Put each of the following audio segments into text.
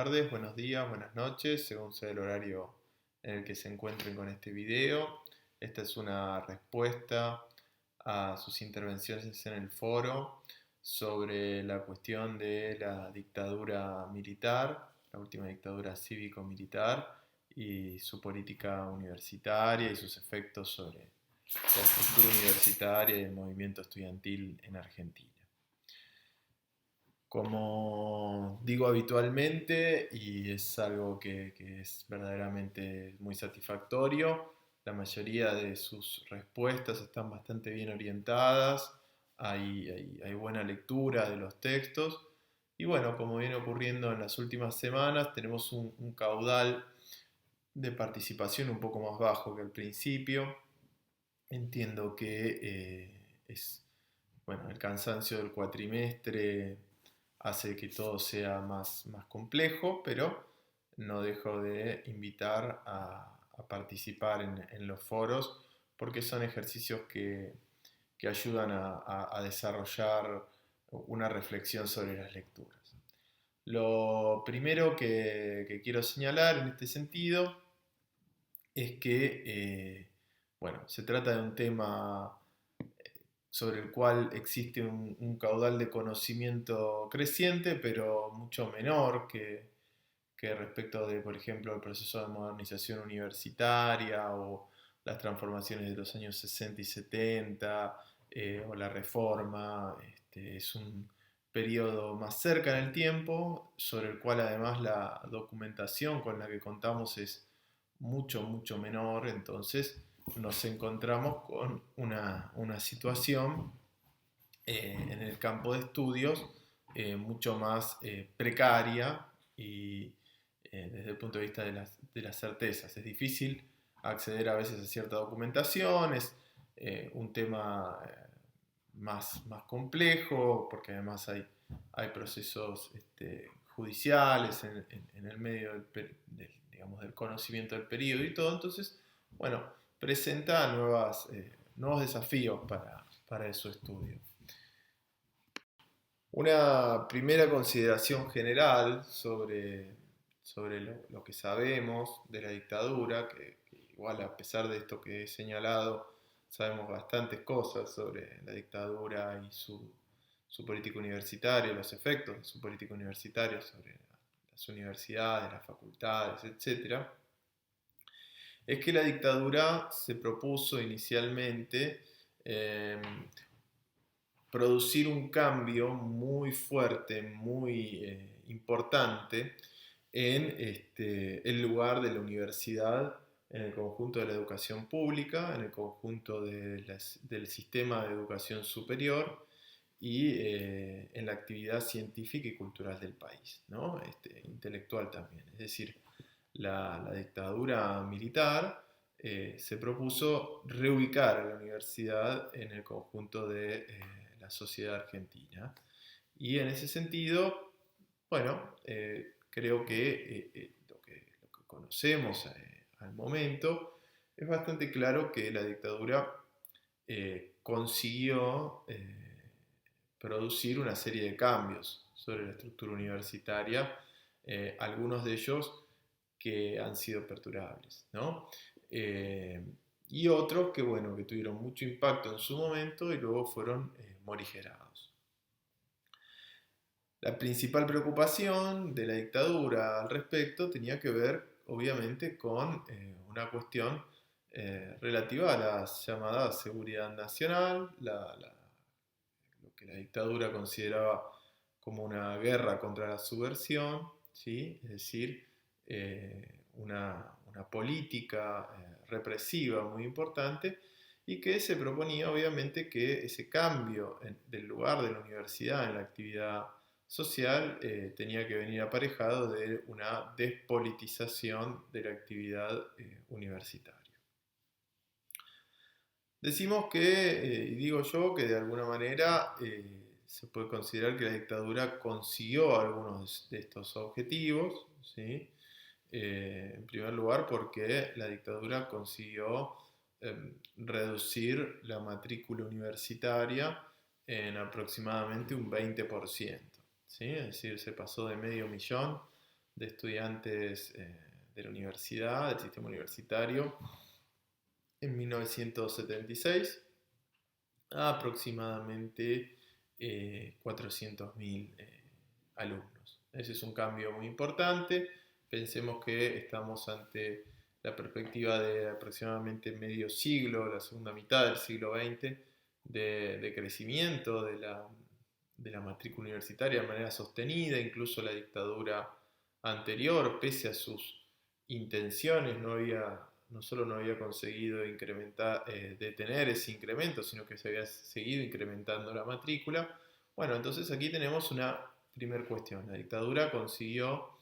Tardes, buenos días, buenas noches, según sea el horario en el que se encuentren con este video. Esta es una respuesta a sus intervenciones en el foro sobre la cuestión de la dictadura militar, la última dictadura cívico-militar y su política universitaria y sus efectos sobre la estructura universitaria y el movimiento estudiantil en Argentina. Como digo habitualmente, y es algo que es verdaderamente muy satisfactorio, la mayoría de sus respuestas están bastante bien orientadas, hay buena lectura de los textos, y bueno, como viene ocurriendo en las últimas semanas, tenemos un caudal de participación un poco más bajo que al principio. Entiendo que es, bueno, el cansancio del cuatrimestre hace que todo sea más complejo, pero no dejo de invitar a participar en los foros porque son ejercicios que ayudan a desarrollar una reflexión sobre las lecturas. Lo primero que quiero señalar en este sentido es que, bueno, se trata de un tema sobre el cual existe un caudal de conocimiento creciente, pero mucho menor que respecto de, por ejemplo, el proceso de modernización universitaria o las transformaciones de los años 60 y 70 o la reforma. Es un periodo más cerca en el tiempo, sobre el cual además la documentación con la que contamos es mucho menor. Entonces nos encontramos con una situación en el campo de estudios mucho más precaria y desde el punto de vista de las certezas. Es difícil acceder a veces a cierta documentación, es un tema más complejo, porque además hay procesos judiciales en el medio digamos, del conocimiento del periodo y todo. Entonces, bueno, presenta nuevos desafíos para su estudio. Una primera consideración general sobre lo que sabemos de la dictadura, que igual a pesar de esto que he señalado, sabemos bastantes cosas sobre la dictadura y su política universitaria, los efectos de su política universitaria sobre las universidades, las facultades, etc., es que la dictadura se propuso inicialmente eh, producir un cambio muy fuerte, muy importante en el lugar de la universidad, en el conjunto de la educación pública, en el conjunto del sistema de educación superior y en la actividad científica y cultural del país, ¿no? Intelectual también. Es decir, la dictadura militar se propuso reubicar a la universidad en el conjunto de la sociedad argentina. Y en ese sentido, bueno, creo que lo que conocemos al momento es bastante claro que la dictadura consiguió producir una serie de cambios sobre la estructura universitaria, algunos de ellos que han sido perdurables, ¿no? Y otros que, bueno, que tuvieron mucho impacto en su momento y luego fueron morigerados. La principal preocupación de la dictadura al respecto tenía que ver, obviamente, con una cuestión relativa a la llamada seguridad nacional, lo que la dictadura consideraba como una guerra contra la subversión, ¿sí? Es decir, una política represiva muy importante y que se proponía obviamente que ese cambio del lugar de la universidad en la actividad social tenía que venir aparejado de una despolitización de la actividad universitaria. Decimos que, y digo yo, que de alguna manera se puede considerar que la dictadura consiguió algunos de estos objetivos, ¿sí? En primer lugar porque la dictadura consiguió reducir la matrícula universitaria en aproximadamente un 20%, ¿sí? Es decir, se pasó de 500.000 de estudiantes de la universidad, del sistema universitario, en 1976 a aproximadamente 400.000 alumnos. Ese es un cambio muy importante. Pensemos que estamos ante la perspectiva de aproximadamente medio siglo, la segunda mitad del siglo XX, de crecimiento de la matrícula universitaria de manera sostenida. Incluso la dictadura anterior, pese a sus intenciones, no solo no había conseguido incrementar, detener ese incremento, sino que se había seguido incrementando la matrícula. Bueno, entonces aquí tenemos una primera cuestión. La dictadura consiguió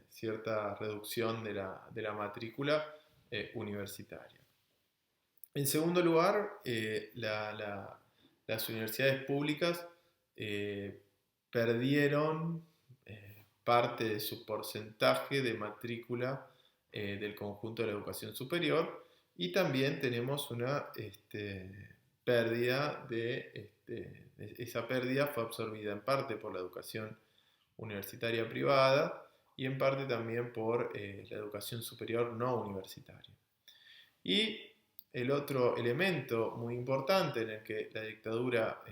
cierta reducción de la matrícula universitaria. En segundo lugar, las universidades públicas perdieron parte de su porcentaje de matrícula del conjunto de la educación superior, y también tenemos una pérdida esa pérdida fue absorbida en parte por la educación universitaria privada y en parte también por la educación superior no universitaria. Y el otro elemento muy importante en el que la dictadura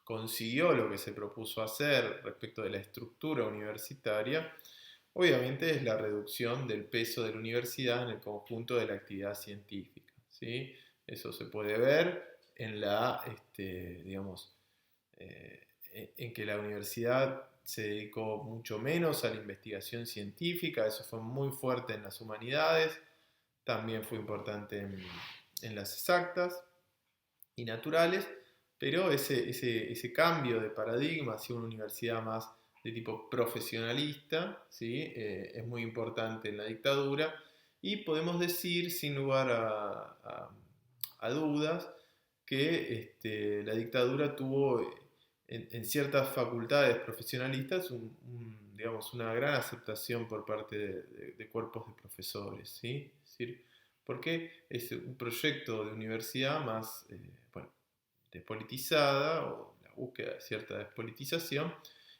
consiguió lo que se propuso hacer respecto de la estructura universitaria, obviamente es la reducción del peso de la universidad en el conjunto de la actividad científica, ¿sí? Eso se puede ver en en que la universidad se dedicó mucho menos a la investigación científica. Eso fue muy fuerte en las humanidades, también fue importante en las exactas y naturales, pero ese cambio de paradigma hacia una universidad más de tipo profesionalista, ¿sí? Es muy importante en la dictadura, y podemos decir sin lugar a dudas que la dictadura tuvo en ciertas facultades profesionalistas digamos, una gran aceptación por parte de cuerpos de profesores, ¿sí? Es decir, porque es un proyecto de universidad más despolitizada, o la búsqueda de cierta despolitización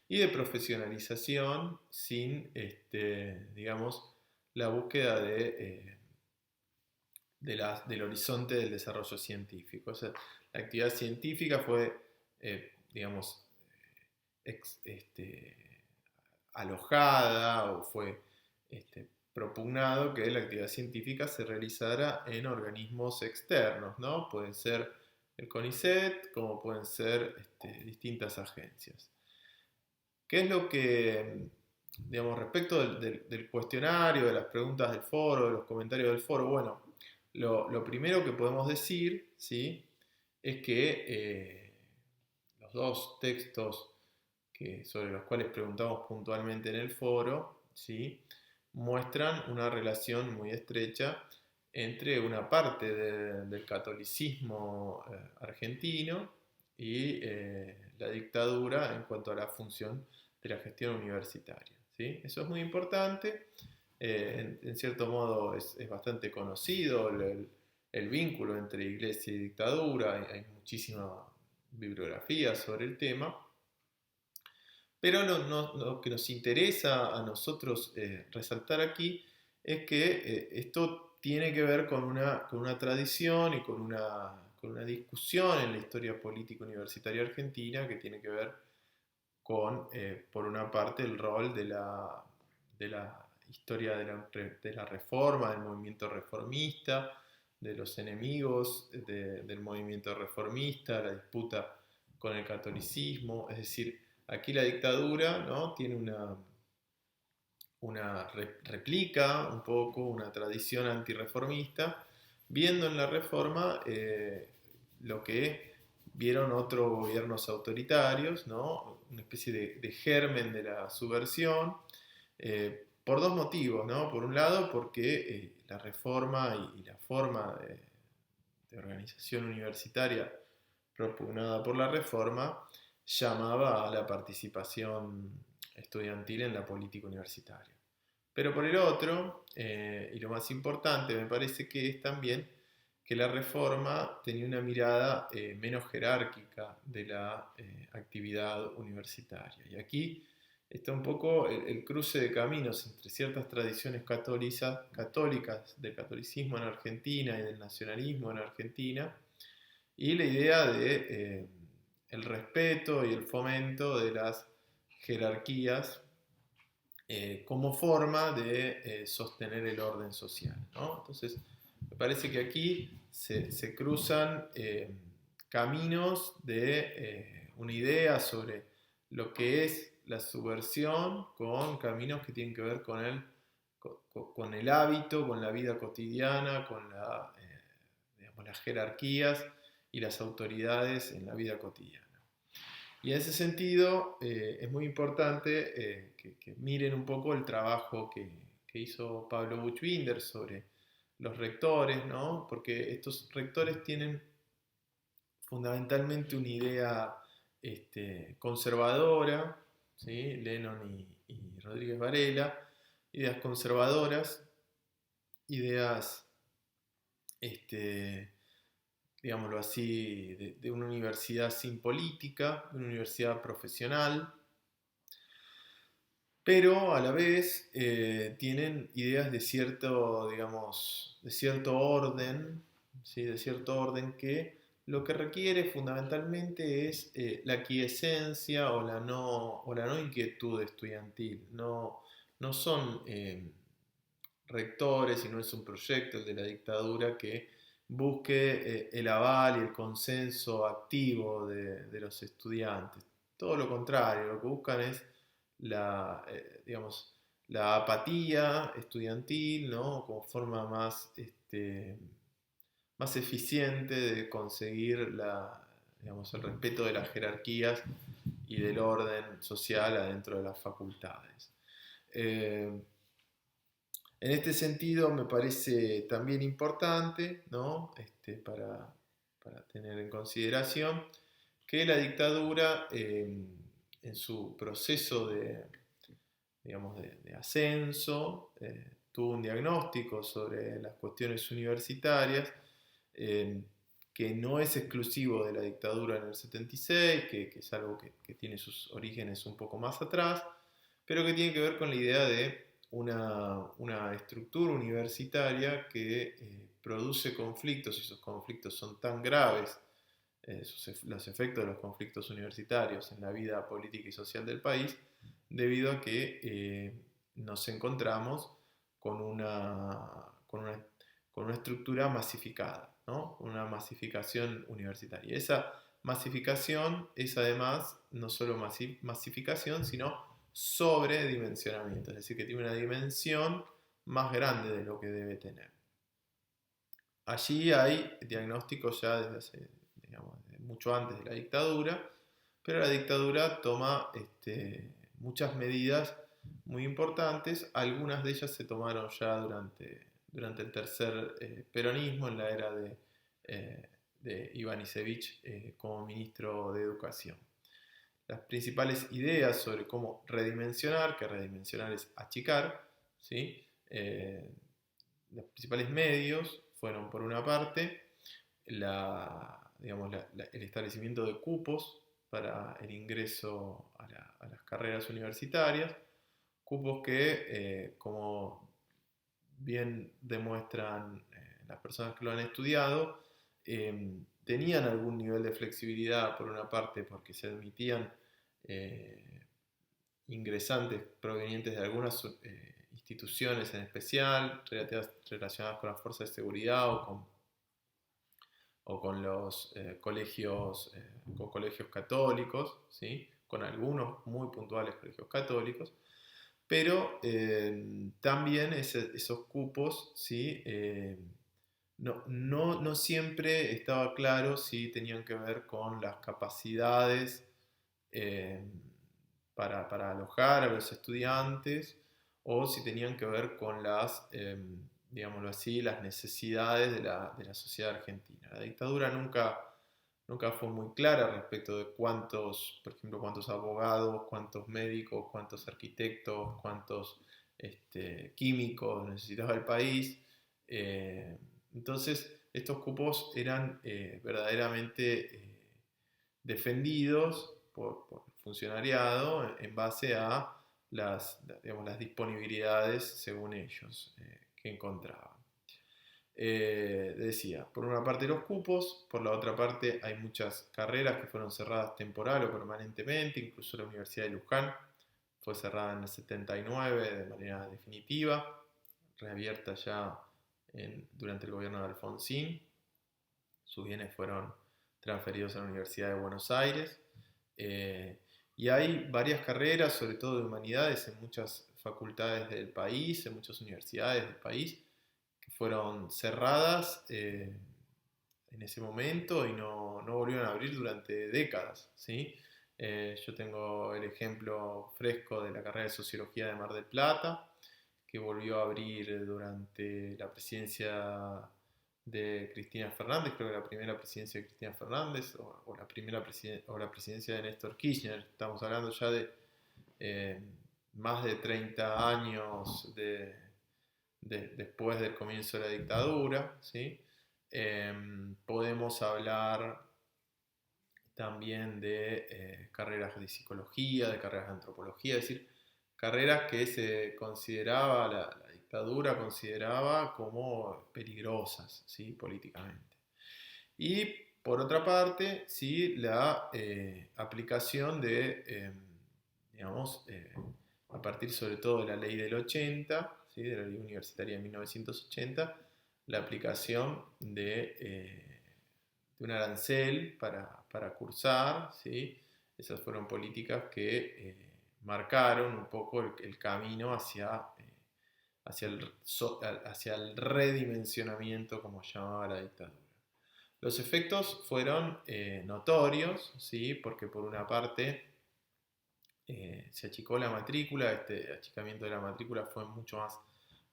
y de profesionalización sin, digamos, la búsqueda del horizonte del desarrollo científico. O sea, la actividad científica fue, digamos, alojada, o fue propugnado que la actividad científica se realizara en organismos externos, ¿no? Pueden ser el CONICET, como pueden ser distintas agencias. ¿Qué es lo que, digamos, respecto del cuestionario, de las preguntas del foro, de los comentarios del foro? Bueno, lo primero que podemos decir, ¿sí?, es que los dos textos sobre los cuales preguntamos puntualmente en el foro, ¿sí?, muestran una relación muy estrecha entre una parte del catolicismo argentino y la dictadura en cuanto a la función de la gestión universitaria, ¿sí? Eso es muy importante. En cierto modo es bastante conocido el vínculo entre iglesia y dictadura. Hay muchísima bibliografía sobre el tema. Pero lo que nos interesa a nosotros resaltar aquí es que esto tiene que ver con una tradición y con una discusión en la historia política universitaria argentina, que tiene que ver con, por una parte, el rol de la historia de la reforma, del movimiento reformista, de los enemigos del movimiento reformista, la disputa con el catolicismo. Es decir, aquí la dictadura, ¿no?, tiene replica un poco una tradición antirreformista, viendo en la reforma lo que vieron otros gobiernos autoritarios, ¿no?, una especie de germen de la subversión, por dos motivos, ¿no? Por un lado, porque la reforma y la forma de organización universitaria propugnada por la reforma llamaba a la participación estudiantil en la política universitaria. Pero por el otro, y lo más importante me parece que es también que la reforma tenía una mirada menos jerárquica de la actividad universitaria. Y aquí está un poco el cruce de caminos entre ciertas tradiciones católicas del catolicismo en Argentina y del nacionalismo en Argentina, y la idea de el respeto y el fomento de las jerarquías como forma de sostener el orden social, ¿no? Entonces, me parece que aquí se cruzan caminos de una idea sobre lo que es la subversión con caminos que tienen que ver con el hábito, con la vida cotidiana, con digamos, las jerarquías y las autoridades en la vida cotidiana. Y en ese sentido es muy importante que miren un poco el trabajo que hizo Pablo Buchbinder sobre los rectores, ¿no? Porque estos rectores tienen fundamentalmente una idea conservadora, ¿sí? Lennon y Rodríguez Varela, ideas conservadoras, ideas, digámoslo así, de una universidad sin política, de una universidad profesional, pero a la vez tienen ideas de cierto, digamos, de cierto orden, ¿sí? De cierto orden que lo que requiere fundamentalmente es la aquiescencia o la no inquietud estudiantil. No, no son rectores y no es un proyecto el de la dictadura que busque el aval y el consenso activo de los estudiantes. Todo lo contrario, lo que buscan es digamos, la apatía estudiantil, ¿no? Como forma más eficiente de conseguir digamos, el respeto de las jerarquías y del orden social adentro de las facultades. En este sentido me parece también importante, ¿no? Para tener en consideración que la dictadura en su proceso digamos, de ascenso tuvo un diagnóstico sobre las cuestiones universitarias que no es exclusivo de la dictadura en el 76, que es algo que tiene sus orígenes un poco más atrás, pero que tiene que ver con la idea de una estructura universitaria que produce conflictos, y esos conflictos son tan graves, los efectos de los conflictos universitarios en la vida política y social del país, debido a que nos encontramos con con una estructura masificada, ¿no? Una masificación universitaria. Esa masificación es además no solo masificación, sino sobredimensionamiento, es decir, que tiene una dimensión más grande de lo que debe tener. Allí hay diagnósticos ya desde hace, digamos, mucho antes de la dictadura, pero la dictadura toma muchas medidas muy importantes, algunas de ellas se tomaron ya durante el tercer peronismo, en la era de Iván Isevich como ministro de Educación. Las principales ideas sobre cómo redimensionar, que redimensionar es achicar, ¿sí? Los principales medios fueron, por una parte, digamos, el establecimiento de cupos para el ingreso a las carreras universitarias, cupos que, como bien demuestran las personas que lo han estudiado, tenían algún nivel de flexibilidad, por una parte, porque se admitían ingresantes provenientes de algunas instituciones en especial, relacionadas con las fuerzas de seguridad o con los con colegios católicos, ¿sí? Con algunos muy puntuales colegios católicos, pero también esos cupos, ¿sí? No siempre estaba claro si tenían que ver con las capacidades eh, para alojar a los estudiantes o si tenían que ver con digámoslo así, las necesidades de la sociedad argentina. La dictadura nunca fue muy clara respecto de por ejemplo, cuántos abogados, cuántos médicos, cuántos arquitectos, cuántos químicos necesitaba el país. Entonces, estos cupos eran verdaderamente defendidos por el funcionariado en base a digamos, las disponibilidades según ellos que encontraban. Decía, por una parte los cupos, por la otra parte hay muchas carreras que fueron cerradas temporal o permanentemente, incluso la Universidad de Luján fue cerrada en el 79 de manera definitiva, reabierta ya durante el gobierno de Alfonsín. Sus bienes fueron transferidos a la Universidad de Buenos Aires. Y hay varias carreras, sobre todo de humanidades, en muchas facultades del país, en muchas universidades del país, que fueron cerradas en ese momento y no volvieron a abrir durante décadas, ¿sí? Yo tengo el ejemplo fresco de la carrera de Sociología de Mar del Plata, que volvió a abrir durante la presidencia de Cristina Fernández, creo que la primera presidencia de Cristina Fernández o la presidencia de Néstor Kirchner. Estamos hablando ya de más de 30 años después del comienzo de la dictadura, ¿sí? Podemos hablar también de carreras de psicología, de carreras de antropología, es decir, carreras que se consideraba, la dictadura consideraba como peligrosas, ¿sí? Políticamente. Y por otra parte, sí, la aplicación de, digamos, a partir sobre todo de la ley del 80, ¿sí? De la ley universitaria de 1980, la aplicación de un arancel para cursar, ¿sí? Esas fueron políticas que marcaron un poco el camino hacia el redimensionamiento, como llamaba la dictadura. Los efectos fueron notorios, ¿sí? Porque por una parte se achicó la matrícula, este achicamiento de la matrícula fue mucho más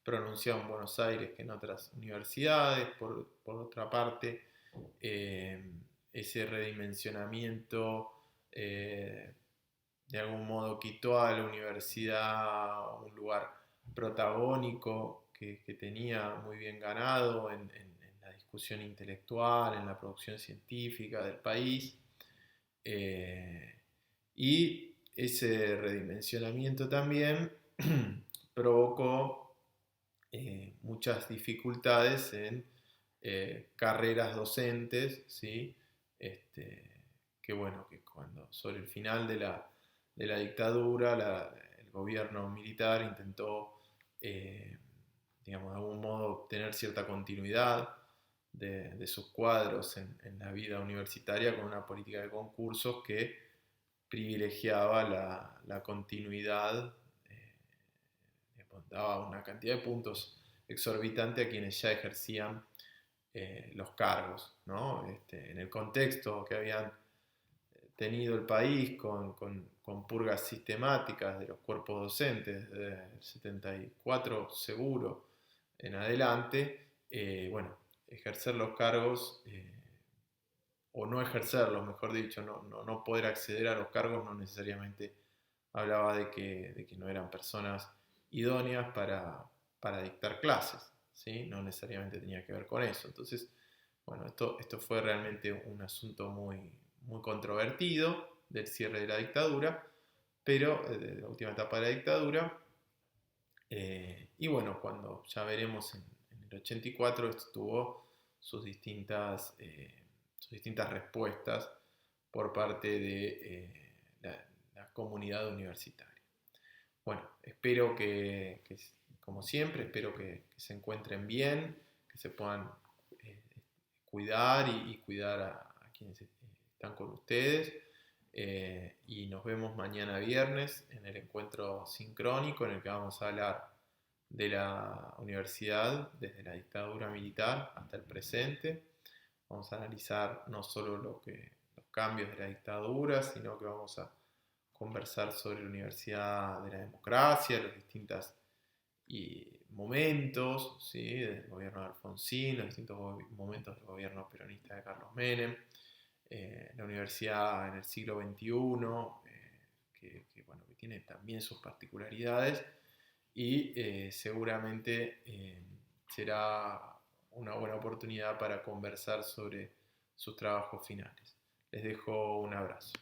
pronunciado en Buenos Aires que en otras universidades, por otra parte ese redimensionamiento de algún modo quitó a la universidad un lugar protagónico que tenía muy bien ganado en la discusión intelectual, en la producción científica del país. Y ese redimensionamiento también provocó muchas dificultades en carreras docentes, ¿sí? Que bueno, que cuando sobre el final de la dictadura, el gobierno militar intentó, digamos, de algún modo tener cierta continuidad de sus cuadros en la vida universitaria con una política de concursos que privilegiaba la continuidad, daba una cantidad de puntos exorbitante a quienes ya ejercían los cargos, ¿no? En el contexto que habían tenido el país con purgas sistemáticas de los cuerpos docentes desde el 74 seguro en adelante, bueno, ejercer los cargos o no ejercerlos, mejor dicho, no poder acceder a los cargos no necesariamente hablaba de que no eran personas idóneas para dictar clases, ¿sí? No necesariamente tenía que ver con eso. Entonces, bueno, esto fue realmente un asunto muy, muy controvertido del cierre de la dictadura, pero de la última etapa de la dictadura. Y bueno, cuando ya veremos en el 84, esto tuvo sus distintas respuestas por parte de la comunidad universitaria. Bueno, espero como siempre, espero que se encuentren bien, que se puedan cuidar y cuidar a quienes están con ustedes. Y nos vemos mañana viernes en el encuentro sincrónico en el que vamos a hablar de la universidad desde la dictadura militar hasta el presente. Vamos a analizar no solo los cambios de la dictadura, sino que vamos a conversar sobre la Universidad de la Democracia, los distintos momentos, ¿sí? Del gobierno de Alfonsín, los distintos momentos del gobierno peronista de Carlos Menem, la universidad en el siglo XXI, bueno, que tiene también sus particularidades y seguramente será una buena oportunidad para conversar sobre sus trabajos finales. Les dejo un abrazo.